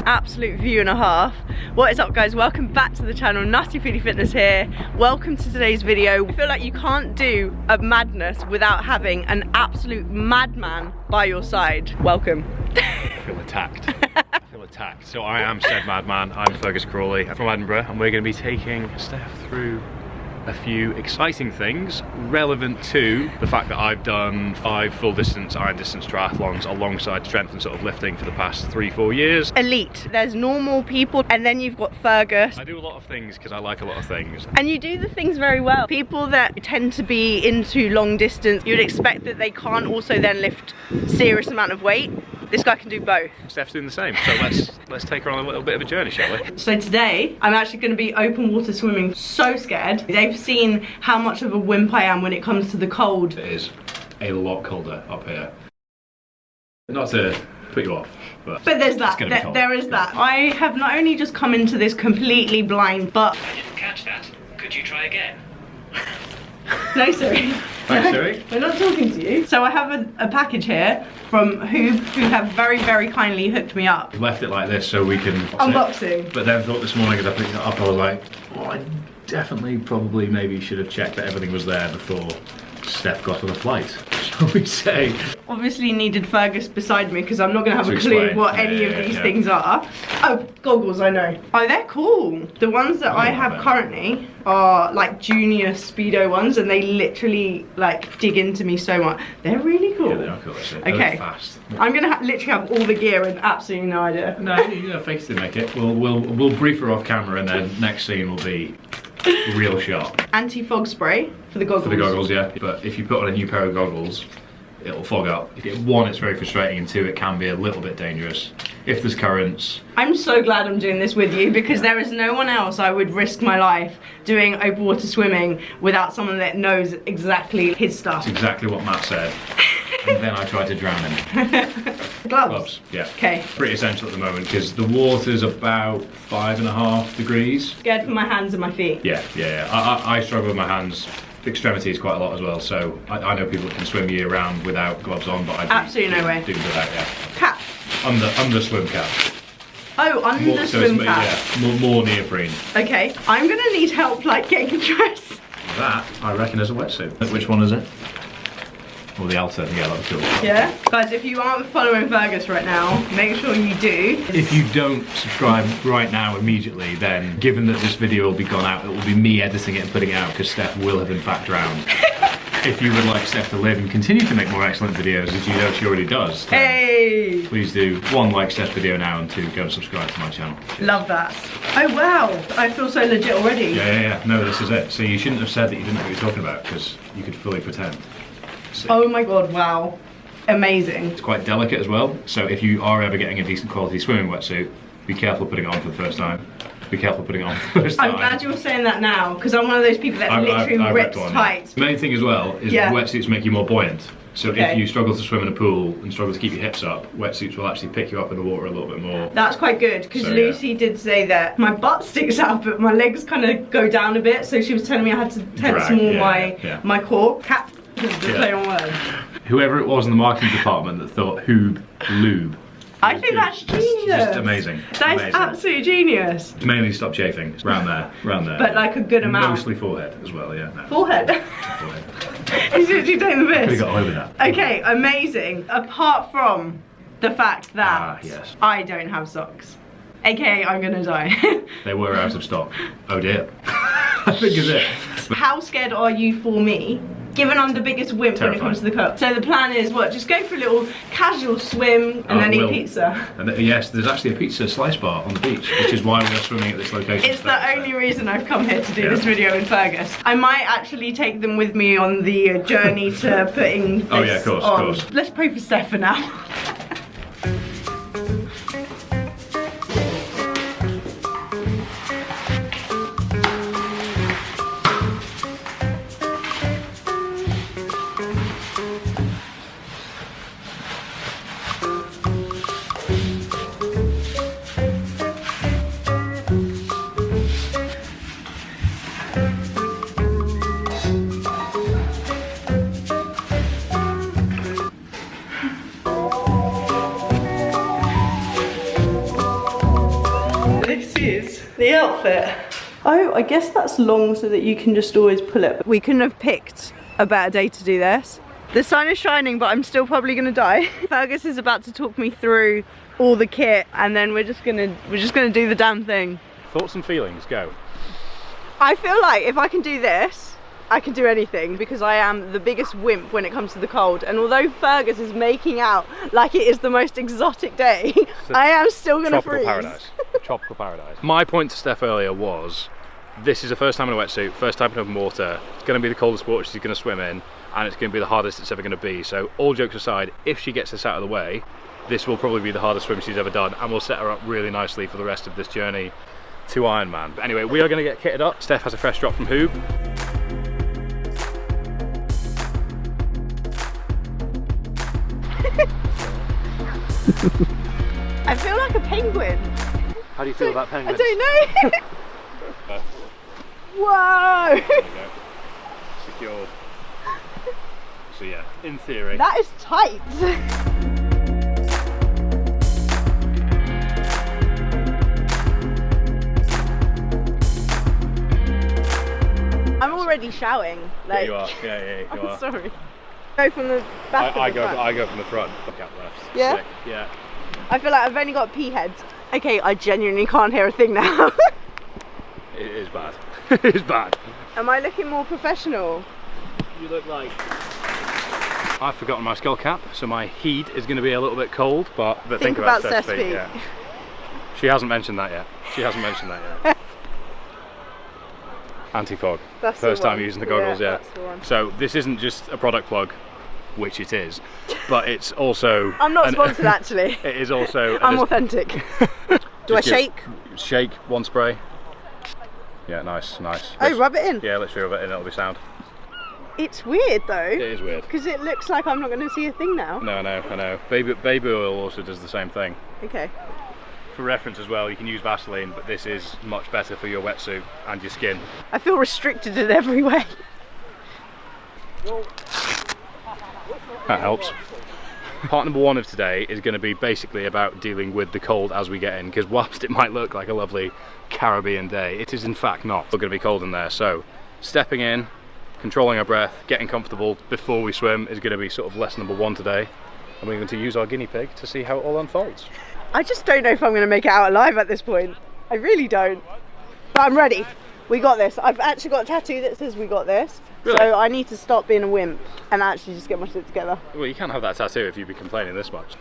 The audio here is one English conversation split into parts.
absolute view and a half. What is up, guys? Welcome back to the channel. Nuttyfoodiefitness here. Welcome to today's video. I feel like you can't do a madness without having an absolute madman by your side. Welcome. I feel attacked. I feel attacked. So I am said madman. I'm Fergus Crawley from Edinburgh, and we're going to be taking Steph through a few exciting things relevant to the fact that I've done 5 full distance iron distance triathlons alongside strength and sort of lifting for the past 3-4 years. Elite. There's normal people, and then you've got Fergus. I do a lot of things because I like a lot of things. And you do the things very well. People that tend to be into long distance, you'd expect that they can't also then lift serious amount of weight. This guy can do both. Steph's doing the same, so let's take her on a little bit of a journey, shall we? So today, I'm actually going to be open water swimming. So scared. They've seen how much of a wimp I am when it comes to the cold. It is a lot colder up here. Not to put you off, but there's that. There is that. I have not only just come into this completely blind, but I didn't catch that. Could you try again? no, sorry. Thanks, Siri. We're not talking to you. So I have a package here from HUUB, who have very, very kindly hooked me up. We left it like this so we can unboxing. But then thought this morning as I picked it up, I was like, oh, I definitely probably maybe should have checked that everything was there before Steph got on the flight, shall we say. Obviously needed Fergus beside me because I'm not going to have a clue what any of these things are. Oh, goggles, I know. Oh, they're cool. The ones that I have currently are like junior Speedo ones, and they literally like dig into me so much. They're really cool. Yeah, they are cool actually. Okay. Fast. I'm going to literally have all the gear and absolutely no idea. No, you know, face to make it. We'll brief her off camera, and then next scene will be real sharp. Anti-fog spray for the goggles. For the goggles, yeah. But if you put on a new pair of goggles, it'll fog up. One, it's very frustrating, and 2, it can be a little bit dangerous if there's currents. I'm so glad I'm doing this with you, because there is no one else I would risk my life doing open water swimming without someone that knows exactly his stuff. That's exactly what Matt said. And then I tried to drown him. Gloves? Yeah. Okay. Pretty essential at the moment because the water's about 5.5 degrees. Scared for my hands and my feet. Yeah. I struggle with my hands, extremities quite a lot as well. So I know people that can swim year round without gloves on, but I absolutely no way. Do without, yeah. Cap. Under swim cap. Oh, under swim cap. Yeah, more neoprene. Okay. I'm gonna need help like getting dressed. That I reckon is a wetsuit. Which one is it? Or the Alta, yeah, that'd be cool. Yeah? Guys, if you aren't following Fergus right now, make sure you do. If you don't subscribe right now immediately, then given that this video will be gone out, it will be me editing it and putting it out because Steph will have in fact drowned. If you would like Steph to live and continue to make more excellent videos, as you know she already does, hey! Please do 1, like Steph's video now, and 2, go and subscribe to my channel. Love that. Oh wow, I feel so legit already. Yeah. No, this is it. So you shouldn't have said that you didn't know what you're talking about because you could fully pretend. Sick. Oh my god, wow. Amazing. It's quite delicate as well, so if you are ever getting a decent quality swimming wetsuit, be careful putting it on for the first time. Be careful putting it on for the first time. I'm glad you're saying that now, because I'm one of those people that literally rips tight. The main thing as well is wetsuits make you more buoyant. So if you struggle to swim in a pool and struggle to keep your hips up, wetsuits will actually pick you up in the water a little bit more. That's quite good, because Lucy did say that my butt sticks out, but my legs kind of go down a bit, so she was telling me I had to tense more my core. Cat, just play on words. Whoever it was in the marketing department that thought HUUB lube. I think that's genius. Just amazing. That is absolute genius. Mainly stop chafing. It's round there. But like a good amount. Mostly forehead as well, yeah. No. Forehead? He's literally taking the piss. Could have got away with that. Okay, amazing. Apart from the fact that I don't have socks. AKA, I'm gonna die. They were out of stock. Oh dear. I think it's it. How scared are you for me? Given I'm the biggest wimp when it comes to the cup. So the plan is what? Just go for a little casual swim and then eat pizza. And yes, there's actually a pizza slice bar on the beach, which is why we're swimming at this location. It's the only reason I've come here to do this video in Fergus. I might actually take them with me on the journey to putting this of course. Let's pray for Steph for now. The outfit. Oh, I guess that's long so that you can just always pull it. We couldn't have picked a better day to do this. The sun is shining, but I'm still probably gonna die. Fergus is about to talk me through all the kit, and then we're just gonna do the damn thing. Thoughts and feelings, go. I feel like if I can do this, I can do anything, because I am the biggest wimp when it comes to the cold. And although Fergus is making out like it is the most exotic day, I am still gonna freeze. Tropical paradise. Tropical paradise. My point to Steph earlier was, this is the first time in a wetsuit, first time in open water. It's going to be the coldest water she's going to swim in, and it's going to be the hardest it's ever going to be. So all jokes aside, if she gets this out of the way, this will probably be the hardest swim she's ever done, and will set her up really nicely for the rest of this journey to Ironman. But anyway, we are going to get kitted up. Steph has a fresh drop from HUUB. I feel like a penguin. How do you feel about penguins? I don't know. Whoa! There you go. Secured. So yeah, in theory. That is tight. I'm already shouting. Like, yeah, you are. Yeah, you I'm are. sorry. Go from the back. I go from the front. Look out left. Yeah? Sick. Yeah. I feel like I've only got pea heads. Okay, I genuinely can't hear a thing now. It is bad. It is bad. Am I looking more professional? You look like... I've forgotten my skull cap, so my heat is going to be a little bit cold, but think about Steph's feet. Yeah. She hasn't mentioned that yet. She hasn't mentioned that yet. Anti-fog. That's First the time one. using the goggles, yeah. That's the one. So this isn't just a product plug, which it is, but it's also... I'm not sponsored actually. It is also... I'm authentic. Do I shake? Shake, one spray. Yeah, nice, nice. Oh, rub it in? Yeah, let's rub it in, it'll be sound. It's weird though. It is weird. Because it looks like I'm not going to see a thing now. No, I know. Baby oil also does the same thing. Okay. For reference as well, you can use Vaseline, but this is much better for your wetsuit and your skin. I feel restricted in every way. That helps. Part number one of today is going to be basically about dealing with the cold as we get in, because whilst it might look like a lovely Caribbean day, it is in fact not. We're going to be cold in there, so stepping in, controlling our breath, getting comfortable before we swim is going to be sort of lesson number one today, and we're going to use our guinea pig to see how it all unfolds. I just don't know if I'm going to make it out alive at this point. I really don't. But I'm ready. We got this. I've actually got a tattoo that says we got this. Really? So I need to stop being a wimp and actually just get my shit together. Well, you can't have that tattoo if you've been complaining this much.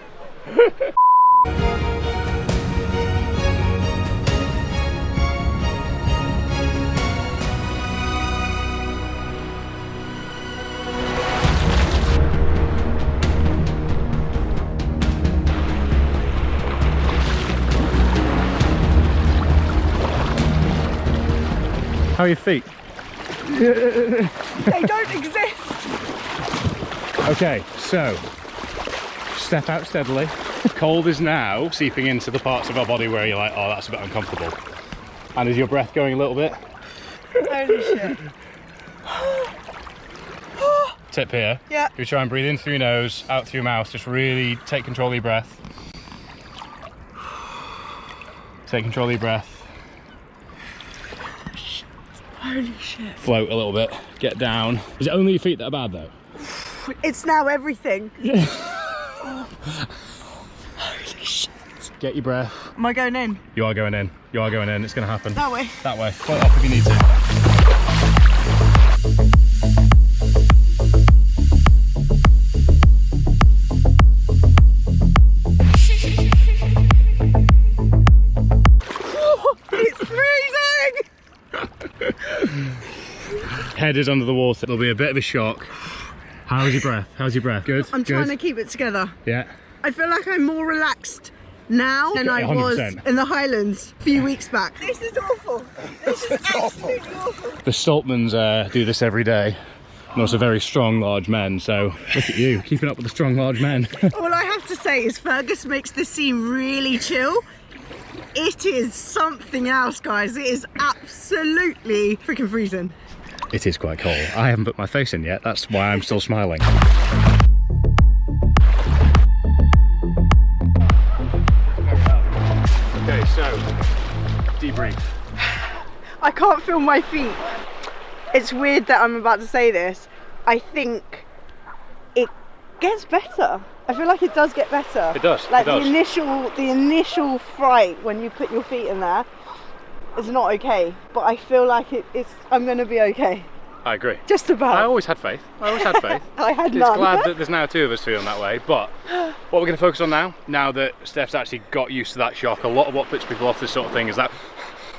How are your feet? They don't exist. Okay, so step out steadily. Cold is now seeping into the parts of our body where you're like, oh, that's a bit uncomfortable. And is your breath going a little bit? Holy shit. Tip here. Yeah. You try and breathe in through your nose, out through your mouth. Just really take control of your breath. Take control of your breath. Holy shit. Float a little bit. Get down. Is it only your feet that are bad though? It's now everything. Oh. Holy shit. Get your breath. Am I going in? You are going in. You are going in. It's going to happen. That way. That way. Float off if you need to. Head is under the water. It'll be a bit of a shock. How's your breath? How's your breath? Good? I'm Good? trying to keep it together. Yeah. I feel like I'm more relaxed now than I was 100%. in the Highlands a few weeks back. This is awful. This is absolutely awful. The Stoltmans do this every day. And also very strong, large men. So look at you, keeping up with the strong, large men. All I have to say is Fergus makes this seem really chill. It is something else, guys. It is absolutely freaking freezing. It is quite cold. I haven't put my face in yet. That's why I'm still smiling. Okay, so debrief. I can't feel my feet. It's weird that I'm about to say this. I think it gets better. I feel like it does get better. It does. Like it does. the initial fright when you put your feet in there is not okay. But I feel like I'm gonna be okay. I agree. Just about. I always had faith. I had It's none. glad that there's now 2 of us feeling that way. But what we're going to focus on now that Steph's actually got used to that shock, a lot of what puts people off this sort of thing is that,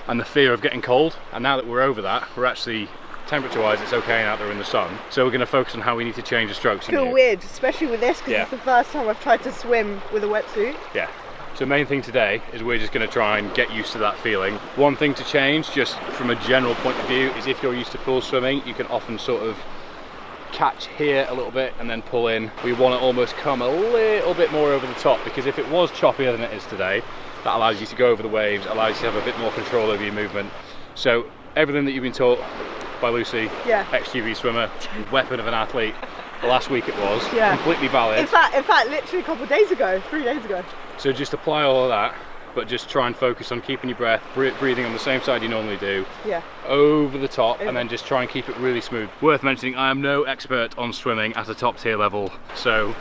and the fear of getting cold. And now that we're over that, we're actually, temperature-wise, it's okay out there in the sun. So we're going to focus on how we need to change the strokes. I feel weird, especially with this, because it's the first time I've tried to swim with a wetsuit. Yeah. So the main thing today is we're just going to try and get used to that feeling. One thing to change, just from a general point of view, is if you're used to pool swimming, you can often sort of catch here a little bit and then pull in. We want to almost come a little bit more over the top, because if it was choppier than it is today, that allows you to go over the waves, allows you to have a bit more control over your movement. So everything that you've been taught by Lucy, ex-UV swimmer, weapon of an athlete, last week it was, completely valid. In fact, literally a couple of days ago, 3 days ago. So just apply all of that, but just try and focus on keeping your breath, breathing on the same side you normally do, over the top, and then just try and keep it really smooth. Worth mentioning, I am no expert on swimming at a top tier level, so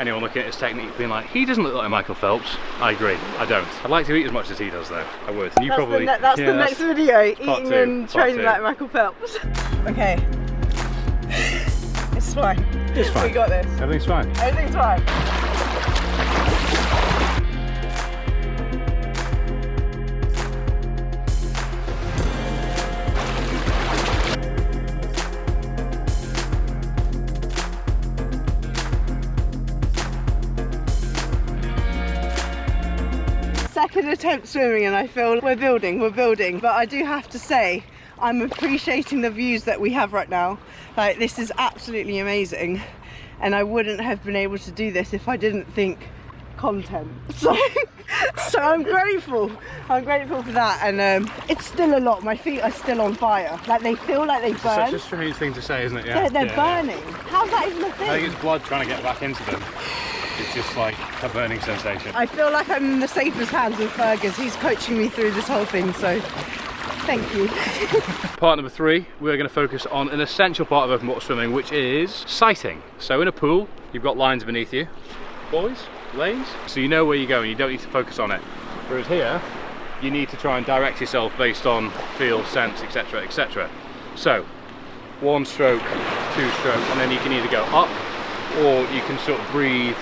anyone looking at his technique being like, he doesn't look like Michael Phelps, I agree, I don't. I'd like to eat as much as he does though, I would. And you probably, that's the next video, eating and training like Michael Phelps. Okay. It's fine. It's fine. We got this. Everything's fine. Everything's fine. Second attempt swimming, and I feel we're building, but I do have to say I'm appreciating the views that we have right now. Like, this is absolutely amazing, and I wouldn't have been able to do this if I didn't think content. So I'm grateful for that. And it's still a lot. My feet are still on fire, like they feel like they burn. It's such a strange thing to say, isn't it? They're burning. How's that even a thing? I think it's blood trying to get back into them. It's just like a burning sensation. I feel like I'm in the safest hands with Fergus. He's coaching me through this whole thing, so thank you. Part number 3, we're going to focus on an essential part of open water swimming, which is sighting. So in a pool, you've got lines beneath you, buoys, lanes, so you know where you're going, you don't need to focus on it. Whereas here, you need to try and direct yourself based on feel, sense, etc, etc. So 1 stroke, 2 stroke, and then you can either go up, or you can sort of breathe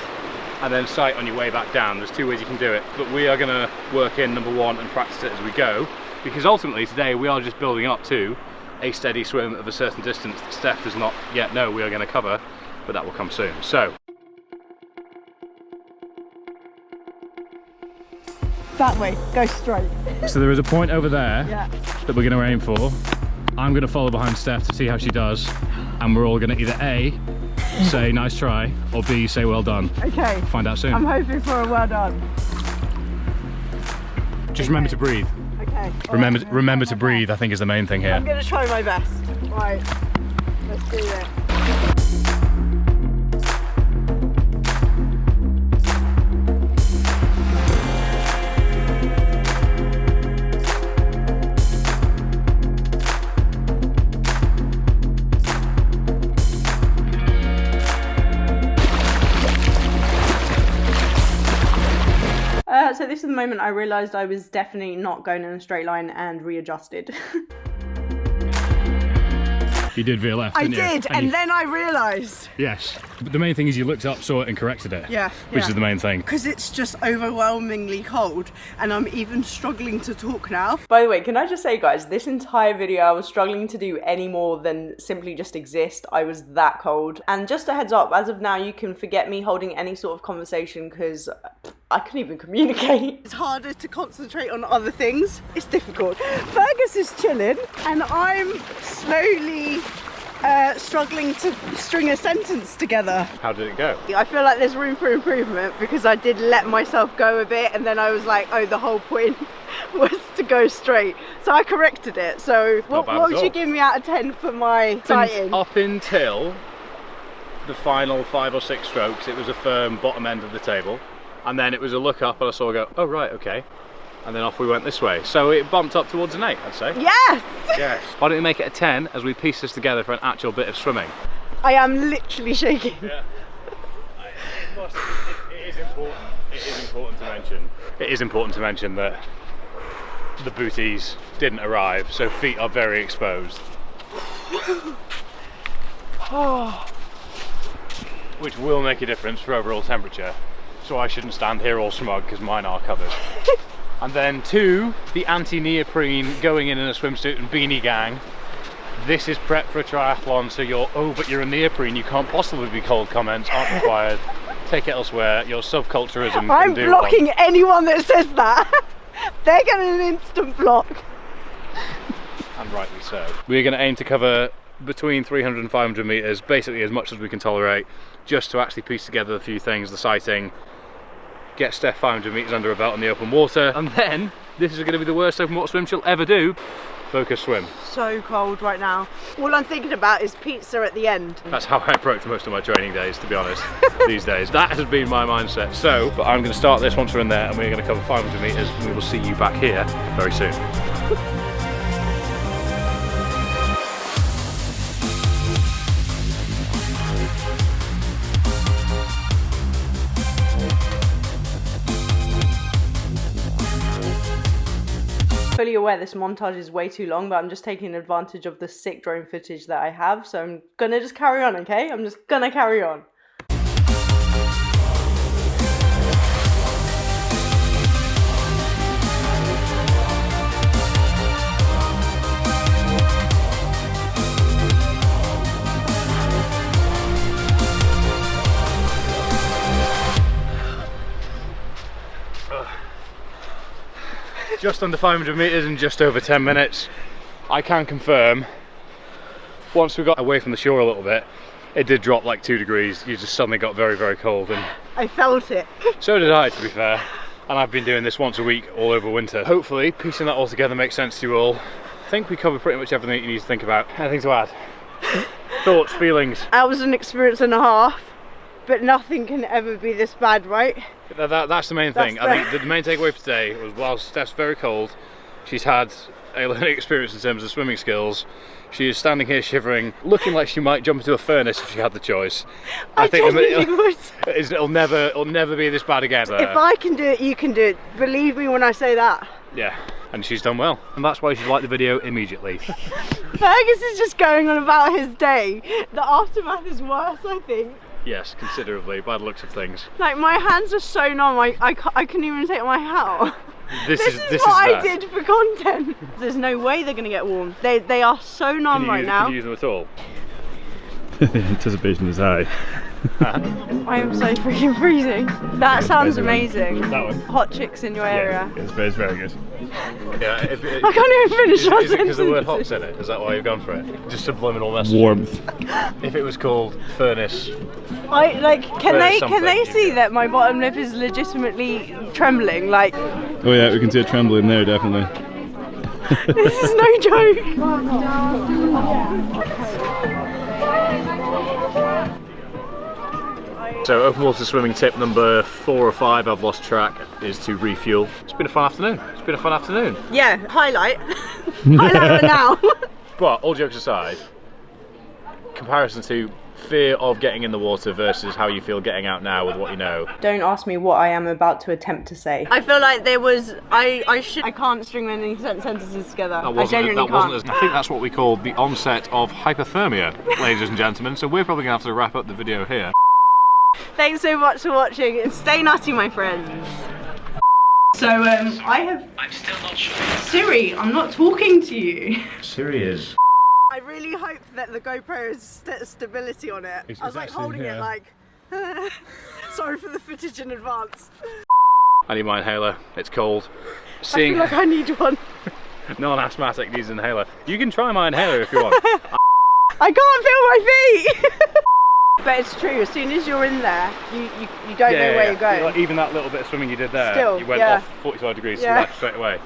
and then sight on your way back down. There's 2 ways you can do it, but we are going to work in number 1 and practice it as we go, because ultimately today we are just building up to a steady swim of a certain distance that Steph does not yet know we are going to cover, but that will come soon. So That way, go straight. so there is a point over there that we're going to aim for. I'm going to follow behind Steph to see how she does, and we're all going to either A, say nice try, or B, say well done. Okay. Find out soon. I'm hoping for a well done. Just remember to breathe. Okay. Remember to breathe, I think, is the main thing here. I'm going to try my best. Right, let's do it. So this is the moment I realised I was definitely not going in a straight line and readjusted. You did veer left, didn't you? I did, and then I realised. Yes. But the main thing is you looked up, saw it and corrected it. Yeah. Which is the main thing. Because it's just overwhelmingly cold, and I'm even struggling to talk now. By the way, can I just say, guys, this entire video I was struggling to do any more than simply just exist. I was that cold. And just a heads up, as of now, you can forget me holding any sort of conversation, because I couldn't even communicate. It's harder to concentrate on other things. It's difficult. Fergus is chilling, and I'm slowly struggling to string a sentence together. How did it go? I feel like there's room for improvement, because I did let myself go a bit, and then I was like, oh, the whole point was to go straight. So I corrected it. So what would you give me out of 10 for my sighting? Up until the final 5 or 6 strokes, it was a firm bottom end of the table. And then it was a look up and I saw her go, oh right, okay. and then off we went this way. So it bumped up towards an 8, I'd say. Yes! Yes. Why don't we make it a 10 as we piece this together for an actual bit of swimming? I am literally shaking. Yeah. It is important. It is important to mention. It is important to mention that the booties didn't arrive, so feet are very exposed. Which will make a difference for overall temperature. So I shouldn't stand here all smug because mine are covered. And then 2, the anti-neoprene going in a swimsuit and beanie gang. This is prep for a triathlon, so oh, but you're a neoprene, you can't possibly be cold comments aren't required. Take it elsewhere, your subculturism I'm can do blocking one. anyone that says that. They're getting an instant block. And rightly so. We're going to aim to cover between 300 and 500 metres, basically as much as we can tolerate, just to actually piece together a few things, the sighting, get Steph 500 metres under her belt in the open water, and then this is going to be the worst open water swim she'll ever do. Focus swim. So cold right now. All I'm thinking about is pizza at the end. That's how I approach most of my training days, to be honest, these days. That has been my mindset. So, but I'm going to start this once we're in there, and we're going to cover 500 metres, and we will see you back here very soon. Fully aware this montage is way too long, but I'm just taking advantage of the sick drone footage that I have, so I'm gonna just carry on, okay? I'm just gonna carry on. Just under 500 metres in just over 10 minutes. I can confirm, once we got away from the shore a little bit, it did drop like 2 degrees. You just suddenly got very, very cold. And I felt it. So did I, to be fair. And I've been doing this once a week all over winter. Hopefully, piecing that all together makes sense to you all. I think we covered pretty much everything you need to think about. Anything to add? Thoughts, feelings? That was an experience and a half, but nothing can ever be this bad, right? That's the main thing. I think the main takeaway for today was, while Steph's very cold, she's had a learning experience in terms of swimming skills. She is standing here shivering, looking like she might jump into a furnace if she had the choice. I think it'll never be this bad again. If I can do it, you can do it. Believe me when I say that. Yeah, and she's done well. And that's why you should like the video immediately. Fergus is just going on about his day. The aftermath is worse, I think. Yes, considerably, by the looks of things. Like, my hands are so numb, I couldn't even take my hat off. This is what I did for content. There's no way they're going to get warm. They are so numb right now. Can you use them at all? Anticipation is high. I am so freaking freezing. That sounds amazing. That one. Hot chicks in your area. It's very good. Yeah, I can't even finish my Is it because the word hot's in it? Is that why you've gone for it? Just subliminal message. Warmth. If it was called furnace. Can they see that my bottom lip is legitimately trembling? Like. Oh yeah, we can see it trembling there, definitely. This is no joke. So open water swimming tip number 4 or 5, I've lost track, is to refuel. It's been a fun afternoon. Yeah, highlight. Highlight now. But all jokes aside, comparison to fear of getting in the water versus how you feel getting out now with what you know. Don't ask me what I am about to attempt to say. I feel like there was, I can't string any sentences together. I genuinely can't. I think that's what we call the onset of hypothermia, ladies and gentlemen. So we're probably gonna have to wrap up the video here. Thanks so much for watching, and stay nutty, my friends. So I'm still not sure. Siri, I'm not talking to you. Siri is. I really hope that the GoPro has stability on it. I was like holding it like, sorry for the footage in advance. I need my inhaler, it's cold. I feel like I need one. Non-asthmatic needs an inhaler. You can try my inhaler if you want. I can't feel my feet! But it's true, as soon as you're in there, you don't know where you're going. Like, even that little bit of swimming you did there, Still, you went off 45 degrees to the left straight away.